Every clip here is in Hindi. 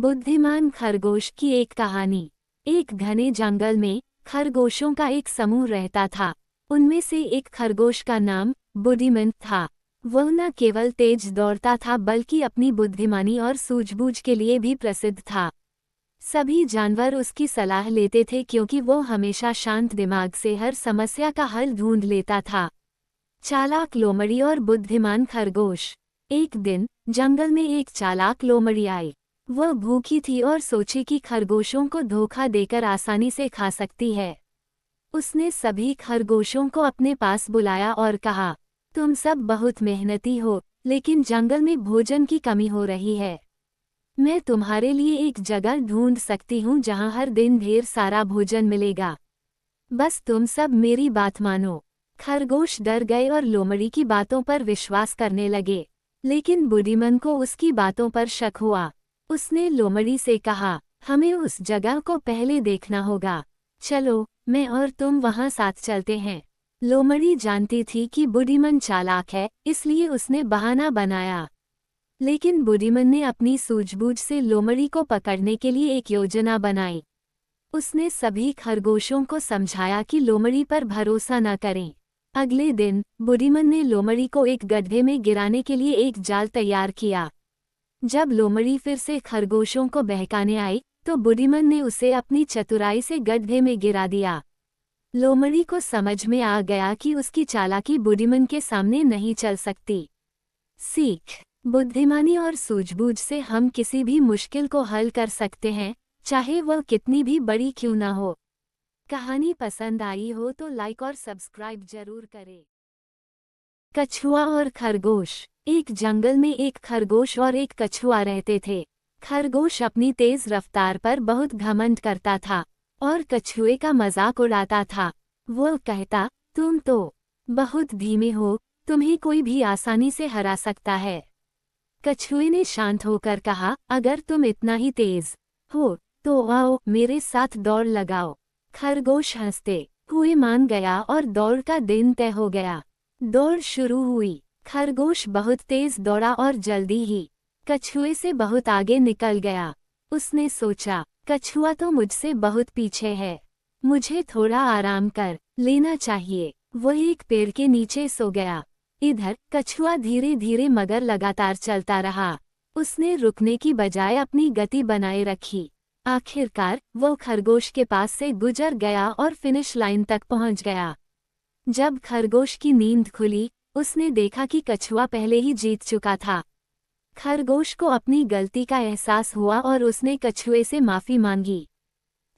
बुद्धिमान खरगोश की एक कहानी। एक घने जंगल में खरगोशों का एक समूह रहता था। उनमें से एक खरगोश का नाम बुद्धिमान था। वह न केवल तेज दौड़ता था बल्कि अपनी बुद्धिमानी और सूझबूझ के लिए भी प्रसिद्ध था। सभी जानवर उसकी सलाह लेते थे क्योंकि वो हमेशा शांत दिमाग से हर समस्या का हल ढूंढ लेता था। चालाक लोमड़ी और बुद्धिमान खरगोश। एक दिन जंगल में एक चालाक लोमड़ी आई। वह भूखी थी और सोची कि खरगोशों को धोखा देकर आसानी से खा सकती है। उसने सभी खरगोशों को अपने पास बुलाया और कहा, तुम सब बहुत मेहनती हो, लेकिन जंगल में भोजन की कमी हो रही है। मैं तुम्हारे लिए एक जगह ढूंढ सकती हूँ जहाँ हर दिन ढेर सारा भोजन मिलेगा। बस तुम सब मेरी बात मानो। खरगोश डर गए और लोमड़ी की बातों पर विश्वास करने लगे, लेकिन बुद्धिमान को उसकी बातों पर शक हुआ। उसने लोमड़ी से कहा, हमें उस जगह को पहले देखना होगा। चलो, मैं और तुम वहां साथ चलते हैं। लोमड़ी जानती थी कि बुद्धिमान चालाक है, इसलिए उसने बहाना बनाया। लेकिन बुद्धिमान ने अपनी सूझबूझ से लोमड़ी को पकड़ने के लिए एक योजना बनाई। उसने सभी खरगोशों को समझाया कि लोमड़ी पर भरोसा न करें। अगले दिन बुद्धिमान ने लोमड़ी को एक गड्ढे में गिराने के लिए एक जाल तैयार किया। जब लोमड़ी फिर से खरगोशों को बहकाने आई, तो बुद्धिमान ने उसे अपनी चतुराई से गड्ढे में गिरा दिया। लोमड़ी को समझ में आ गया कि उसकी चालाकी बुद्धिमान के सामने नहीं चल सकती। सीख: बुद्धिमानी और सूझबूझ से हम किसी भी मुश्किल को हल कर सकते हैं, चाहे वह कितनी भी बड़ी क्यों न हो। कहानी पसंद आई हो तो लाइक और सब्सक्राइब जरूर करें। कछुआ और खरगोश। एक जंगल में एक खरगोश और एक कछुआ रहते थे। खरगोश अपनी तेज रफ्तार पर बहुत घमंड करता था और कछुए का मजाक उड़ाता था। वो कहता, तुम तो बहुत धीमे हो, तुम्हें कोई भी आसानी से हरा सकता है। कछुए ने शांत होकर कहा, अगर तुम इतना ही तेज हो तो आओ मेरे साथ दौड़ लगाओ। खरगोश हंसते हुए मान गया और दौड़ का दिन तय हो गया। दौड़ शुरू हुई। खरगोश बहुत तेज दौड़ा और जल्दी ही कछुए से बहुत आगे निकल गया। उसने सोचा, कछुआ तो मुझसे बहुत पीछे है, मुझे थोड़ा आराम कर लेना चाहिए। वह एक पेड़ के नीचे सो गया। इधर कछुआ धीरे धीरे मगर लगातार चलता रहा। उसने रुकने की बजाय अपनी गति बनाए रखी। आखिरकार वो खरगोश के पास से गुजर गया और फिनिश लाइन तक पहुंच गया। जब खरगोश की नींद खुली, उसने देखा कि कछुआ पहले ही जीत चुका था। खरगोश को अपनी गलती का एहसास हुआ और उसने कछुए से माफी मांगी।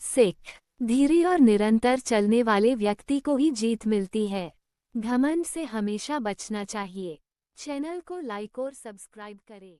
सीख: धीरे और निरंतर चलने वाले व्यक्ति को ही जीत मिलती है। घमंड से हमेशा बचना चाहिए। चैनल को लाइक और सब्सक्राइब करें।